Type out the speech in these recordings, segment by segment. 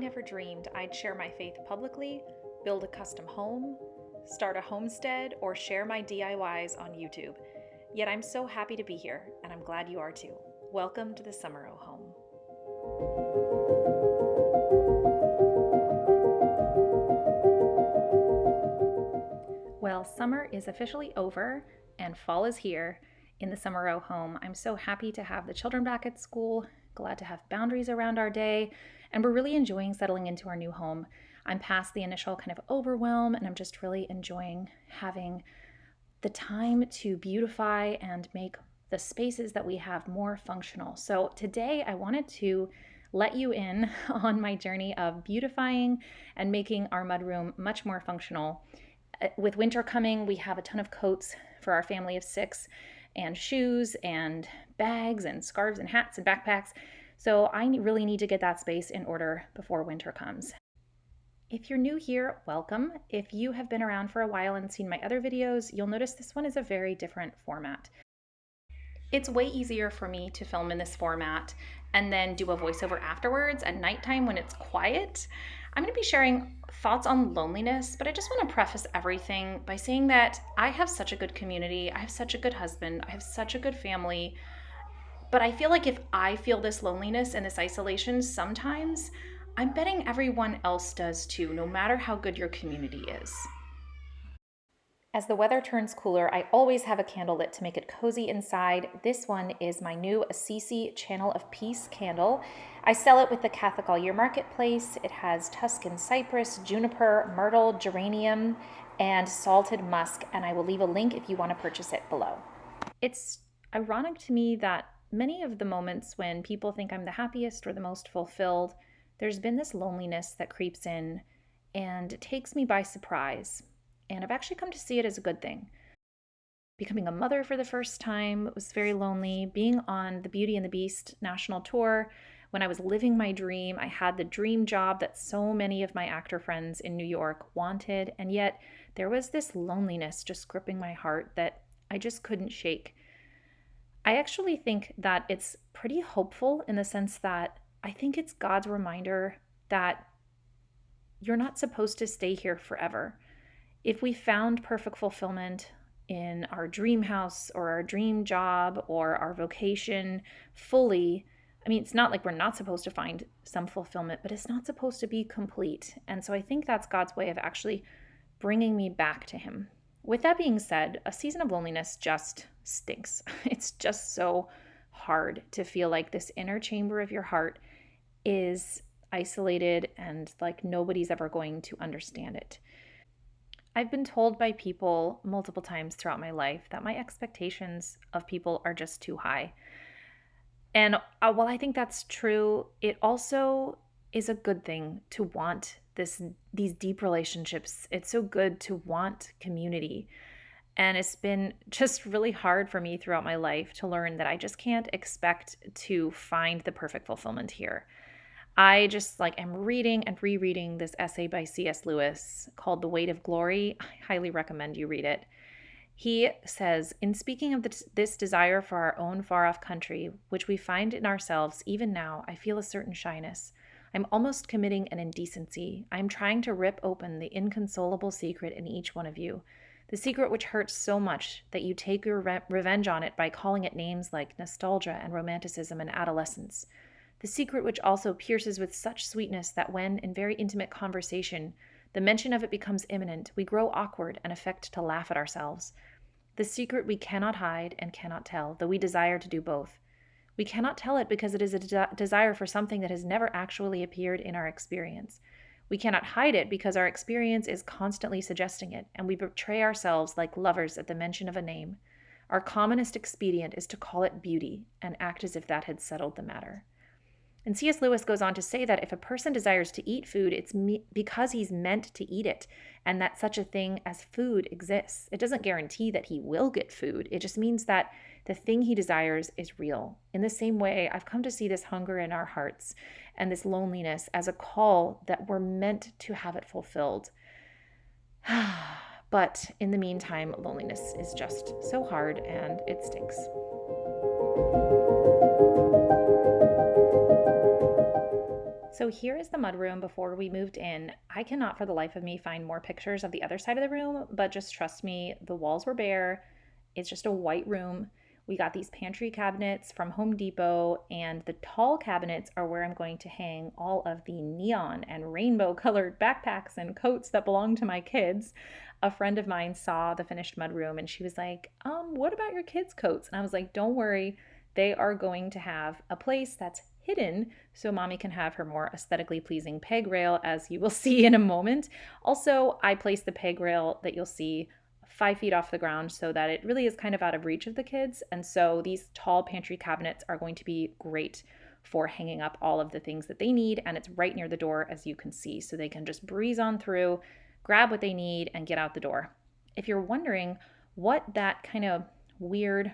never dreamed I'd share my faith publicly, build a custom home, start a homestead, or share my DIYs on YouTube. Yet I'm so happy to be here, and I'm glad you are too. Welcome to the Summer Home. Well, summer is officially over and fall is here in the Summer Home. I'm so happy to have the children back at school, glad to have boundaries around our day, and we're really enjoying settling into our new home. I'm past the initial kind of overwhelm, and I'm just really enjoying having the time to beautify and make the spaces that we have more functional. So today I wanted to let you in on my journey of beautifying and making our mudroom much more functional. With winter coming, we have a ton of coats for our family of 6 and shoes and bags and scarves and hats and backpacks. So I really need to get that space in order before winter comes. If you're new here, welcome. If you have been around for a while and seen my other videos, you'll notice this one is a very different format. It's way easier for me to film in this format and then do a voiceover afterwards at nighttime when it's quiet. I'm going to be sharing thoughts on loneliness, but I just want to preface everything by saying that I have such a good community, I have such a good husband, I have such a good family, but I feel like if I feel this loneliness and this isolation sometimes, I'm betting everyone else does too, no matter how good your community is. As the weather turns cooler, I always have a candle lit to make it cozy inside. This one is my new Assisi Channel of Peace candle. I sell it with the Catholic All Year Marketplace. It has Tuscan cypress, juniper, myrtle, geranium, and salted musk, and I will leave a link if you want to purchase it below. It's ironic to me that many of the moments when people think I'm the happiest or the most fulfilled, there's been this loneliness that creeps in and takes me by surprise. And I've actually come to see it as a good thing. Becoming a mother for the first time was very lonely. Being on the Beauty and the Beast national tour, when I was living my dream, I had the dream job that so many of my actor friends in New York wanted. And yet there was this loneliness just gripping my heart that I just couldn't shake. I actually think that it's pretty hopeful in the sense that I think it's God's reminder that you're not supposed to stay here forever. If we found perfect fulfillment in our dream house or our dream job or our vocation fully, I mean, it's not like we're not supposed to find some fulfillment, but it's not supposed to be complete. And so I think that's God's way of actually bringing me back to Him. With that being said, a season of loneliness just stinks. It's just so hard to feel like this inner chamber of your heart is isolated and like nobody's ever going to understand it. I've been told by people multiple times throughout my life that my expectations of people are just too high. And while I think that's true, it also is a good thing to want these deep relationships. It's so good to want community. And it's been just really hard for me throughout my life to learn that I just can't expect to find the perfect fulfillment here. I just am reading and rereading this essay by C.S. Lewis called The Weight of Glory. I highly recommend you read it. He says, in speaking of this desire for our own far-off country, which we find in ourselves even now, I feel a certain shyness. I'm almost committing an indecency. I'm trying to rip open the inconsolable secret in each one of you, the secret which hurts so much that you take your revenge on it by calling it names like nostalgia and romanticism and adolescence. The secret which also pierces with such sweetness that when, in very intimate conversation, the mention of it becomes imminent, we grow awkward and affect to laugh at ourselves. The secret we cannot hide and cannot tell, though we desire to do both. We cannot tell it because it is a desire for something that has never actually appeared in our experience. We cannot hide it because our experience is constantly suggesting it, and we betray ourselves like lovers at the mention of a name. Our commonest expedient is to call it beauty and act as if that had settled the matter. And C.S. Lewis goes on to say that if a person desires to eat food, it's because he's meant to eat it, and that such a thing as food exists. It doesn't guarantee that he will get food. It just means that the thing he desires is real. In the same way, I've come to see this hunger in our hearts and this loneliness as a call that we're meant to have it fulfilled. But in the meantime, loneliness is just so hard and it stinks. So here is the mudroom before we moved in. I cannot for the life of me find more pictures of the other side of the room, but just trust me, the walls were bare. It's just a white room. We got these pantry cabinets from Home Depot, and the tall cabinets are where I'm going to hang all of the neon and rainbow colored backpacks and coats that belong to my kids. A friend of mine saw the finished mudroom and she was like, what about your kids' coats? And I was like, don't worry, they are going to have a place that's hidden so mommy can have her more aesthetically pleasing peg rail, as you will see in a moment. Also, I placed the peg rail that you'll see 5 feet off the ground so that it really is kind of out of reach of the kids. And so these tall pantry cabinets are going to be great for hanging up all of the things that they need. And it's right near the door, as you can see, so they can just breeze on through, grab what they need, and get out the door. If you're wondering what that kind of weird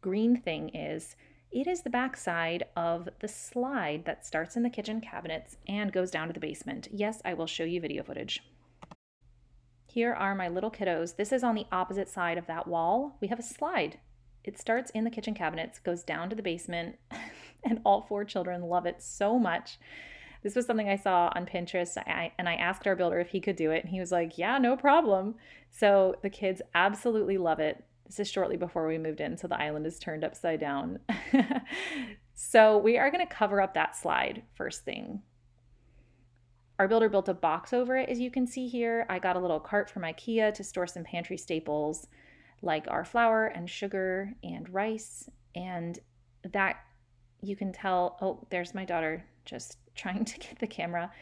green thing is, it is the backside of the slide that starts in the kitchen cabinets and goes down to the basement. Yes, I will show you video footage. Here are my little kiddos. This is on the opposite side of that wall. We have a slide. It starts in the kitchen cabinets, goes down to the basement, and all 4 children love it so much. This was something I saw on Pinterest, and I asked our builder if he could do it, and he was like, yeah, no problem. So the kids absolutely love it. This is shortly before we moved in, so the island is turned upside down. So we are going to cover up that slide first thing. Our builder built a box over it, as you can see here. I got a little cart from IKEA to store some pantry staples like our flour and sugar and rice. And that you can tell, oh, there's my daughter just trying to get the camera.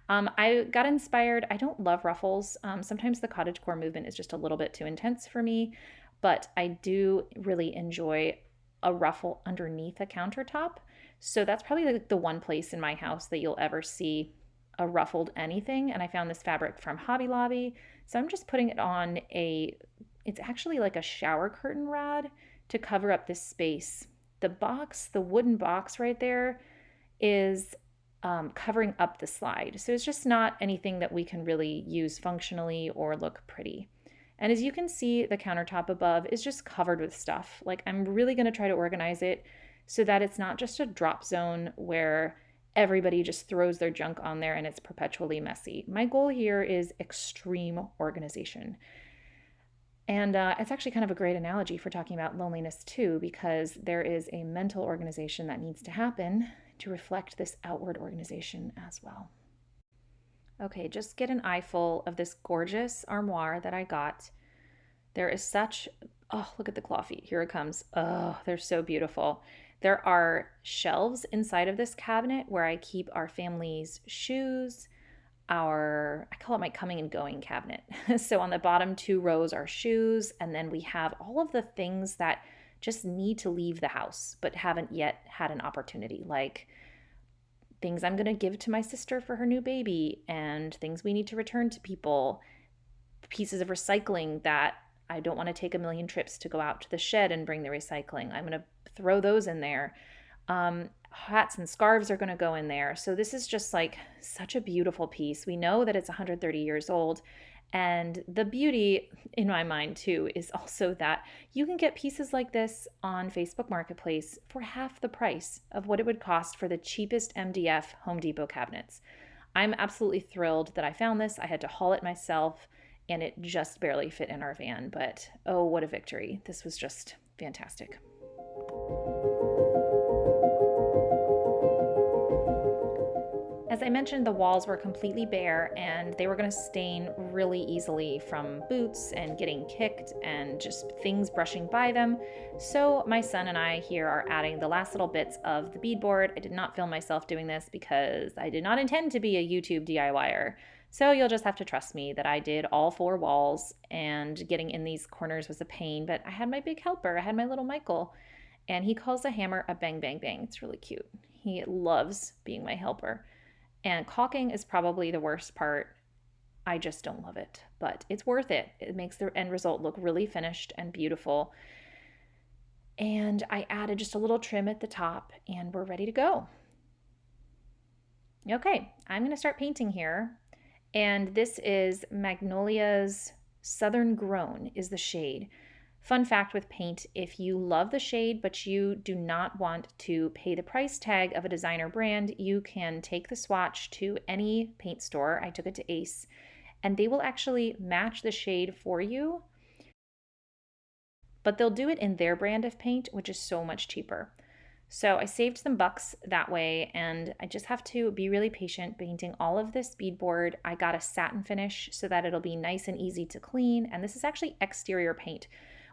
I got inspired. I don't love ruffles. Sometimes the cottagecore movement is just a little bit too intense for me, but I do really enjoy a ruffle underneath a countertop. So that's probably the one place in my house that you'll ever see a ruffled anything. And I found this fabric from Hobby Lobby. So I'm just putting it on it's actually like a shower curtain rod to cover up this space. The box, the wooden box right there, is covering up the slide. So it's just not anything that we can really use functionally or look pretty. And as you can see, the countertop above is just covered with stuff. Like, I'm really going to try to organize it so that it's not just a drop zone where everybody just throws their junk on there and it's perpetually messy. My goal here is extreme organization. And it's actually kind of a great analogy for talking about loneliness too, because there is a mental organization that needs to happen to reflect this outward organization as well. Okay, just get an eyeful of this gorgeous armoire that I got. There is such, oh, look at the claw feet. Here it comes. Oh, they're so beautiful. There are shelves inside of this cabinet where I keep our family's shoes, I call it my coming and going cabinet. So on the bottom 2 rows are shoes, and then we have all of the things that just need to leave the house but haven't yet had an opportunity, like things I'm going to give to my sister for her new baby, and things we need to return to people, pieces of recycling that I don't want to take a million trips to go out to the shed and bring the recycling. I'm going to throw those in there. Hats and scarves are going to go in there. So this is just like such a beautiful piece. We know that it's 130 years old. And the beauty in my mind too is also that you can get pieces like this on Facebook Marketplace for half the price of what it would cost for the cheapest MDF Home Depot cabinets. I'm absolutely thrilled that I found this. I had to haul it myself and it just barely fit in our van, but oh, what a victory. This was just fantastic. As I mentioned, the walls were completely bare and they were going to stain really easily from boots and getting kicked and just things brushing by them. So my son and I here are adding the last little bits of the beadboard. I did not film myself doing this because I did not intend to be a YouTube DIYer. So you'll just have to trust me that I did all 4 walls, and getting in these corners was a pain, but I had my big helper. I had my little Michael, and he calls a hammer a bang, bang, bang. It's really cute. He loves being my helper. And caulking is probably the worst part. I just don't love it, but it's worth it. It makes the end result look really finished and beautiful. And I added just a little trim at the top, and we're ready to go. Okay, I'm going to start painting here. And this is Magnolia's Southern Grown is the shade. Fun fact with paint, if you love the shade but you do not want to pay the price tag of a designer brand, you can take the swatch to any paint store. I took it to Ace, and they will actually match the shade for you, but they'll do it in their brand of paint, which is so much cheaper. So I saved some bucks that way, and I just have to be really patient painting all of this beadboard. I got a satin finish so that it'll be nice and easy to clean, and this is actually exterior paint,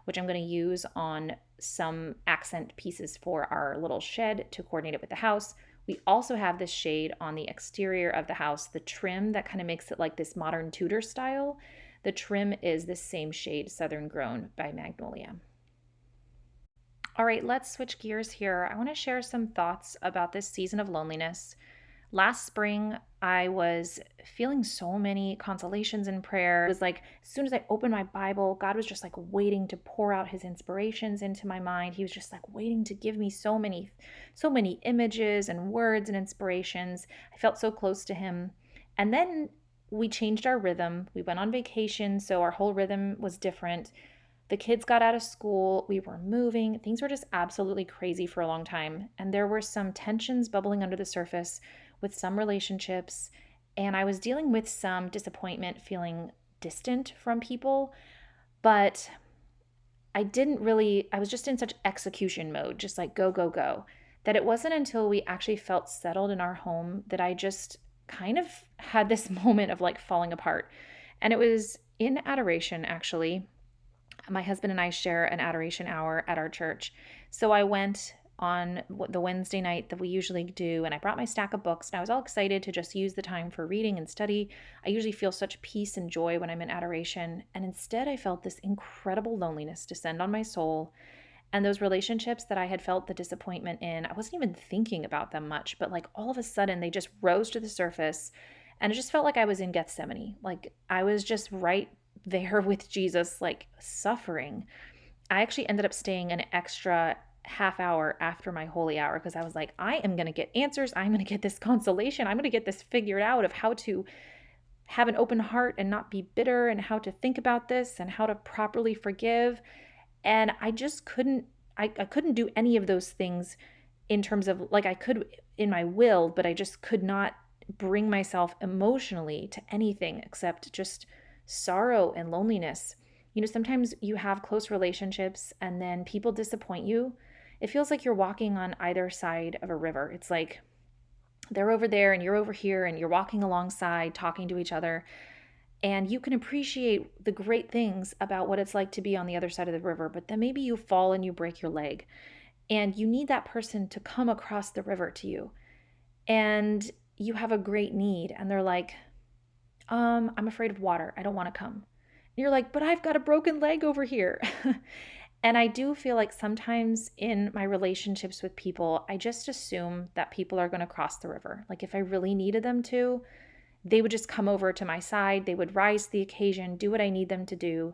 which I'm going to use on some accent pieces for our little shed to coordinate it with the house. We also have this shade on the exterior of the house, the trim that kind of makes it like this modern Tudor style. The trim is the same shade, Southern Grown by Magnolia. All right, let's switch gears here. I want to share some thoughts about this season of loneliness. Last spring, I was feeling so many consolations in prayer. It was like as soon as I opened my Bible, God was just like waiting to pour out his inspirations into my mind. He was just like waiting to give me so many images and words and inspirations. I felt so close to him. And then we changed our rhythm. We went on vacation, so our whole rhythm was different. The kids got out of school, we were moving, things were just absolutely crazy for a long time. And there were some tensions bubbling under the surface with some relationships. And I was dealing with some disappointment, feeling distant from people. But I was just in such execution mode, just like go, go, go, that it wasn't until we actually felt settled in our home that I just kind of had this moment of like falling apart. And it was in adoration, actually. My husband and I share an adoration hour at our church. So I went on the Wednesday night that we usually do, and I brought my stack of books, and I was all excited to just use the time for reading and study. I usually feel such peace and joy when I'm in adoration, and instead I felt this incredible loneliness descend on my soul. And those relationships that I had felt the disappointment in, I wasn't even thinking about them much, but like all of a sudden they just rose to the surface, and it just felt like I was in Gethsemane. Like I was just right there with Jesus, like suffering. I actually ended up staying an extra half hour after my holy hour because I was like, I am going to get answers. I'm going to get this consolation. I'm going to get this figured out of how to have an open heart and not be bitter, and how to think about this and how to properly forgive. And I just I couldn't do any of those things in terms of like I could in my will, but I just could not bring myself emotionally to anything except just sorrow and loneliness. Sometimes you have close relationships and then people disappoint you. It feels like you're walking on either side of a river. It's like they're over there and you're over here and you're walking alongside, talking to each other. And you can appreciate the great things about what it's like to be on the other side of the river, but then maybe you fall and you break your leg. And you need that person to come across the river to you. And you have a great need. And they're like, I'm afraid of water. I don't want to come. And you're like, but I've got a broken leg over here. And I do feel like sometimes in my relationships with people, I just assume that people are going to cross the river. Like if I really needed them to, they would just come over to my side. They would rise to the occasion, do what I need them to do.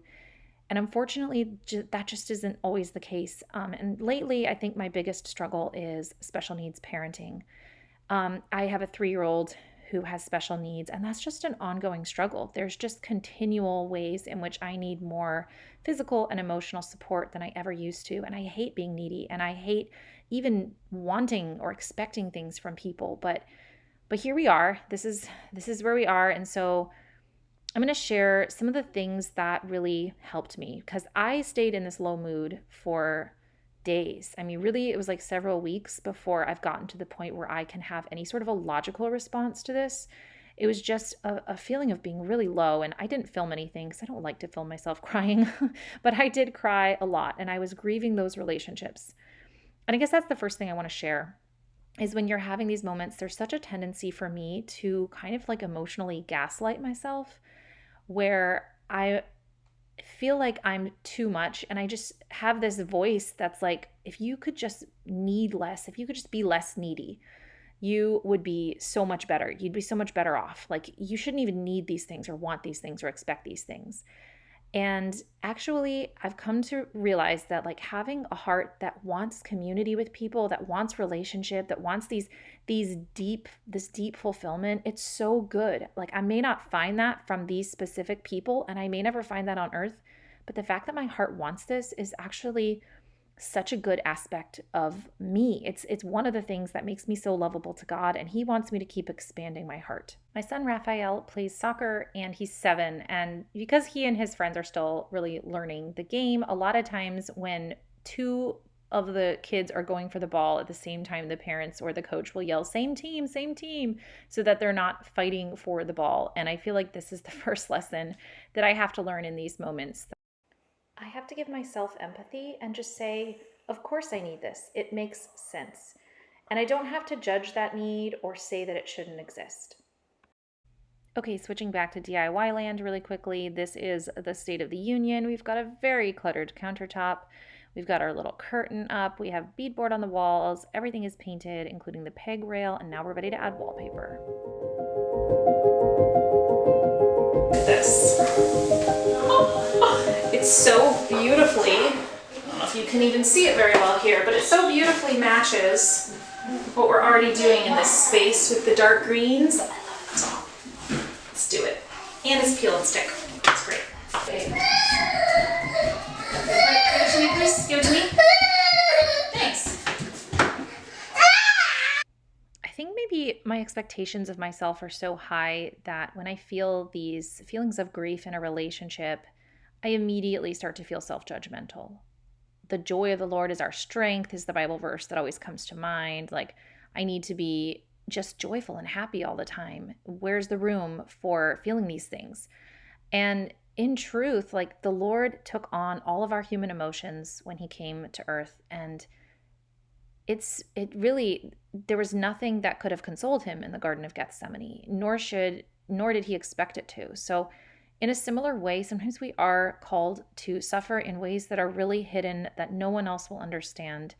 And unfortunately, that just isn't always the case. And lately, I think my biggest struggle is special needs parenting. I have a 3-year-old who has special needs, and that's just an ongoing struggle. There's just continual ways in which I need more physical and emotional support than I ever used to. And I hate being needy, and I hate even wanting or expecting things from people. But here we are. This is where we are. And so I'm going to share some of the things that really helped me, because I stayed in this low mood for days. I mean, really, it was like several weeks before I've gotten to the point where I can have any sort of a logical response to this. It was just a feeling of being really low, and I didn't film anything because I don't like to film myself crying, but I did cry a lot, and I was grieving those relationships. And I guess that's the first thing I want to share is when you're having these moments, there's such a tendency for me to kind of like emotionally gaslight myself, where I feel like I'm too much, and I just have this voice that's like, if you could just need less, if you could just be less needy, you would be so much better. You'd be so much better off. Like you shouldn't even need these things or want these things or expect these things. And actually, I've come to realize that like having a heart that wants community with people, that wants relationship, that wants this deep fulfillment, it's so good. Like I may not find that from these specific people, and I may never find that on earth, But the fact that my heart wants this is actually such a good aspect of me. It's one of the things that makes me so lovable to God, and he wants me to keep expanding my heart. My son Raphael plays soccer and he's 7, and because he and his friends are still really learning the game, a lot of times when two of the kids are going for the ball at the same time, the parents or the coach will yell, same team, so that they're not fighting for the ball. And I feel like this is the first lesson that I have to learn in these moments. I have to give myself empathy and just say, of course I need this. It makes sense. And I don't have to judge that need or say that it shouldn't exist. Okay, switching back to DIY land really quickly. This is the State of the Union. We've got a very cluttered countertop. We've got our little curtain up. We have beadboard on the walls. Everything is painted, including the peg rail. And now we're ready to add wallpaper. Look at this. It's so beautifully, I don't know if you can even see it very well here, but it so beautifully matches what we're already doing in this space with the dark greens. I love it. Let's do it. And it's peel and stick. It's great. Okay. Give it to me, please. Give it to me. Thanks. I think maybe my expectations of myself are so high that when I feel these feelings of grief in a relationship, I immediately start to feel self-judgmental. The joy of the Lord is our strength is the Bible verse that always comes to mind. Like, I need to be just joyful and happy all the time. Where's the room for feeling these things? And in truth, like, the Lord took on all of our human emotions when he came to earth. And there was nothing that could have consoled him in the Garden of Gethsemane, nor did he expect it to. So in a similar way, sometimes we are called to suffer in ways that are really hidden, that no one else will understand.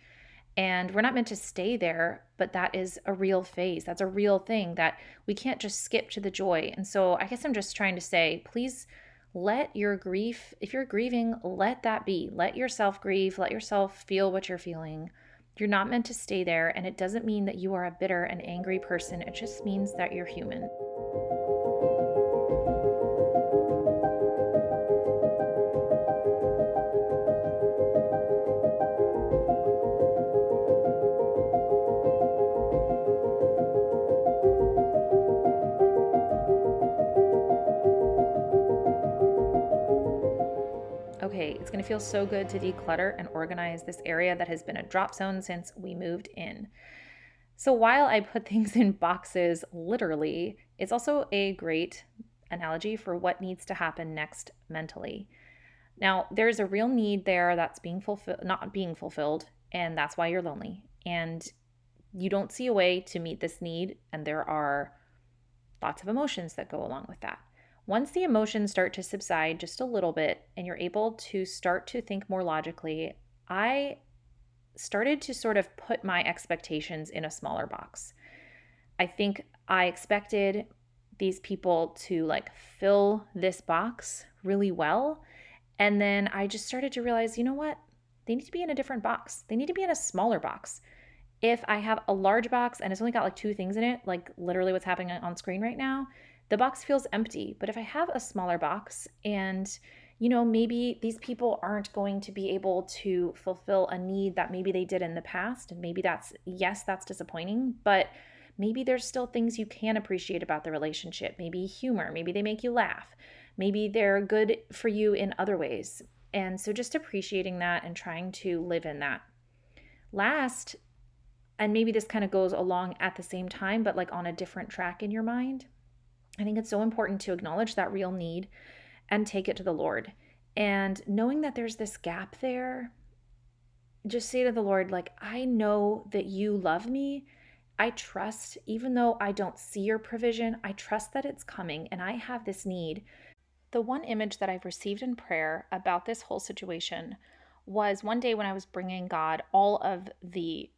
And we're not meant to stay there, but that is a real phase. That's a real thing that we can't just skip to the joy. And so I guess I'm just trying to say, please let your grief, if you're grieving, let that be. Let yourself grieve. Let yourself feel what you're feeling. You're not meant to stay there. And it doesn't mean that you are a bitter and angry person. It just means that you're human. Okay, it's going to feel so good to declutter and organize this area that has been a drop zone since we moved in. So while I put things in boxes, literally, it's also a great analogy for what needs to happen next mentally. Now, there's a real need there that's not being fulfilled, and that's why you're lonely. And you don't see a way to meet this need, and there are lots of emotions that go along with that. Once the emotions start to subside just a little bit and you're able to start to think more logically, I started to sort of put my expectations in a smaller box. I think I expected these people to like fill this box really well. And then I just started to realize, you know what? They need to be in a different box. They need to be in a smaller box. If I have a large box and it's only got like 2 things in it, like literally what's happening on screen right now, the box feels empty. But if I have a smaller box and, maybe these people aren't going to be able to fulfill a need that maybe they did in the past, and maybe that's disappointing, but maybe there's still things you can appreciate about the relationship. Maybe humor, maybe they make you laugh, maybe they're good for you in other ways. And so just appreciating that and trying to live in that. Last, and maybe this kind of goes along at the same time, but like on a different track in your mind, I think it's so important to acknowledge that real need and take it to the Lord. And knowing that there's this gap there, just say to the Lord, like, I know that you love me. I trust, even though I don't see your provision, I trust that it's coming and I have this need. The one image that I've received in prayer about this whole situation was one day when I was bringing God all of the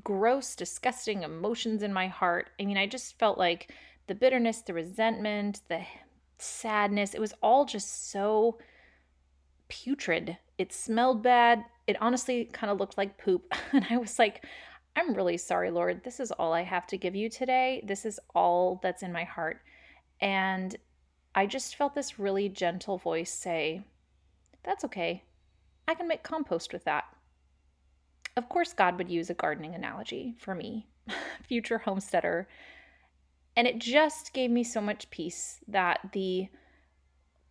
gross, disgusting emotions in my heart. I mean, I just felt like the bitterness, the resentment, the sadness, it was all just so putrid. It smelled bad. It honestly kind of looked like poop. And I was like, I'm really sorry, Lord. This is all I have to give you today. This is all that's in my heart. And I just felt this really gentle voice say, That's okay. I can make compost with that. Of course, God would use a gardening analogy for me, future homesteader. And it just gave me so much peace that the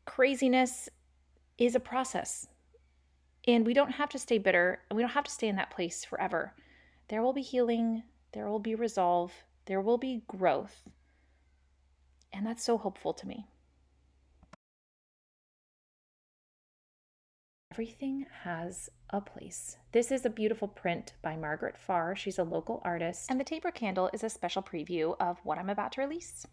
craziness is a process. And we don't have to stay bitter, and we don't have to stay in that place forever. There will be healing, there will be resolve, there will be growth. And that's so hopeful to me. Everything has a place. This is a beautiful print by Margaret Farr. She's a local artist. And the taper candle is a special preview of what I'm about to release.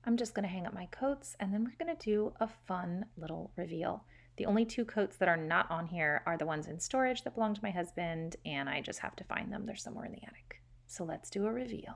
I'm just going to hang up my coats, and then we're going to do a fun little reveal. The only 2 coats that are not on here are the ones in storage that belong to my husband, and I just have to find them. They're somewhere in the attic. So let's do a reveal.